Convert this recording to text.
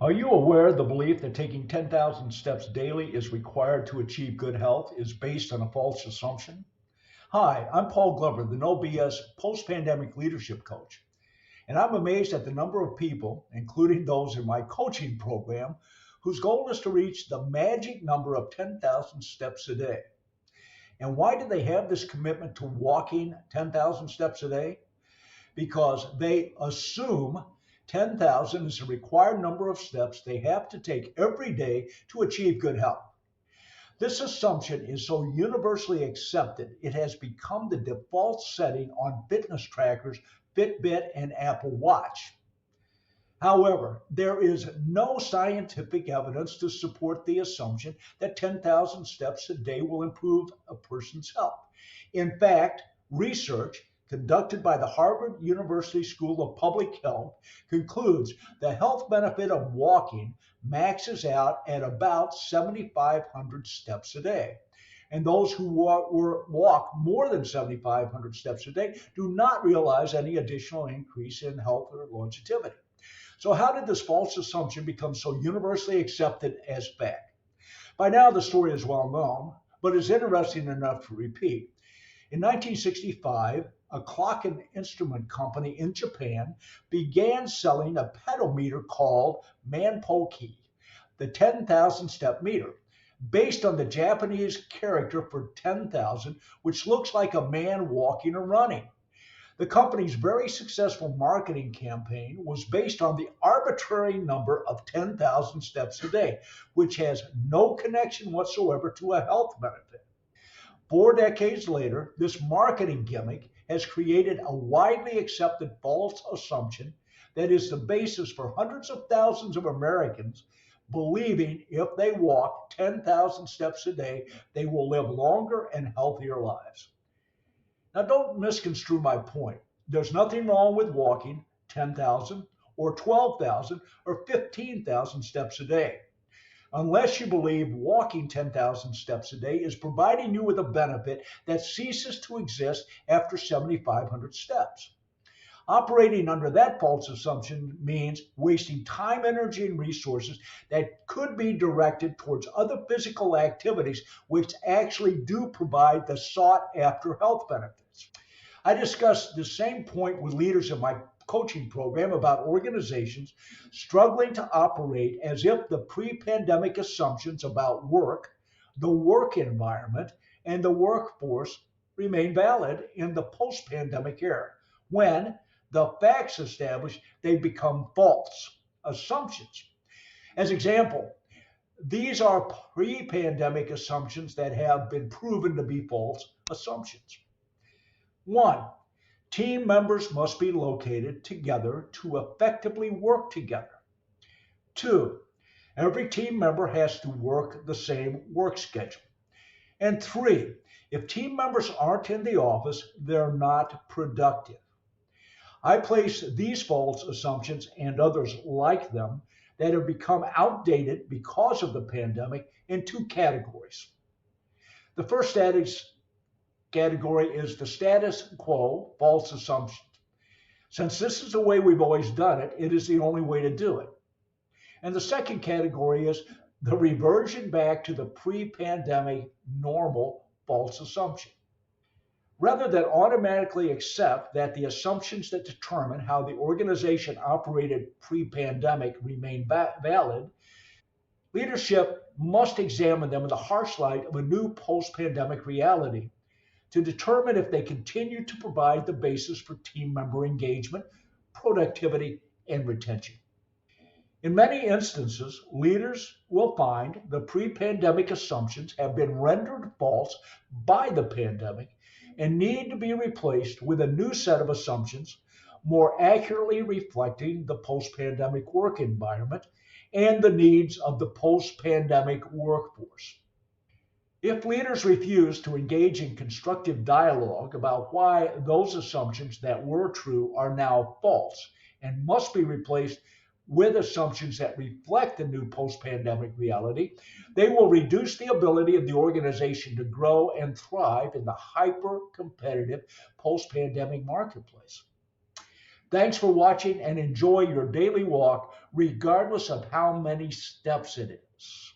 Are you aware the belief that taking 10,000 steps daily is required to achieve good health is based on a false assumption? Hi, I'm Paul Glover, the No B.S post-pandemic leadership coach, and I'm amazed at the number of people, including those in my coaching program, whose goal is to reach the magic number of 10,000 steps a day. And why do they have this commitment to walking 10,000 steps a day? Because they assume 10,000 is the required number of steps they have to take every day to achieve good health. This assumption is so universally accepted, it has become the default setting on fitness trackers, Fitbit, and Apple Watch. However, there is no scientific evidence to support the assumption that 10,000 steps a day will improve a person's health. In fact, research conducted by the Harvard University School of Public Health concludes the health benefit of walking maxes out at about 7,500 steps a day. And those who walk more than 7,500 steps a day do not realize any additional increase in health or longevity. So, how did this false assumption become so universally accepted as fact? By now, the story is well known, but is interesting enough to repeat. In 1965, a clock and instrument company in Japan began selling a pedometer called Manpoki, the 10,000 step meter, based on the Japanese character for 10,000, which looks like a man walking or running. The company's very successful marketing campaign was based on the arbitrary number of 10,000 steps a day, which has no connection whatsoever to a health benefit. 4 decades later, this marketing gimmick has created a widely accepted false assumption that is the basis for hundreds of thousands of Americans believing if they walk 10,000 steps a day, they will live longer and healthier lives. Now, don't misconstrue my point. There's nothing wrong with walking 10,000 or 12,000 or 15,000 steps a day, unless you believe walking 10,000 steps a day is providing you with a benefit that ceases to exist after 7,500 steps. Operating under that false assumption means wasting time, energy, and resources that could be directed towards other physical activities which actually do provide the sought after health benefits. I discussed the same point with leaders in my coaching program about organizations struggling to operate as if the pre-pandemic assumptions about work, the work environment, and the workforce remain valid in the post-pandemic era, when the facts establish they become false assumptions. As example, these are pre-pandemic assumptions that have been proven to be false assumptions. One, team members must be located together to effectively work together. Two, every team member has to work the same work schedule. And three, if team members aren't in the office, they're not productive. I place these false assumptions and others like them that have become outdated because of the pandemic in two categories. The first category is the status quo false assumptions. Since this is the way we've always done it, it is the only way to do it. And the second category is the reversion back to the pre-pandemic normal false assumption. Rather than automatically accept that the assumptions that determine how the organization operated pre-pandemic remain valid, leadership must examine them in the harsh light of a new post-pandemic reality to determine if they continue to provide the basis for team member engagement, productivity, and retention. In many instances, leaders will find the pre-pandemic assumptions have been rendered false by the pandemic and need to be replaced with a new set of assumptions more accurately reflecting the post-pandemic work environment and the needs of the post-pandemic workforce. If leaders refuse to engage in constructive dialogue about why those assumptions that were true are now false and must be replaced with assumptions that reflect the new post-pandemic reality, they will reduce the ability of the organization to grow and thrive in the hyper-competitive post-pandemic marketplace. Thanks for watching and enjoy your daily walk, regardless of how many steps it is.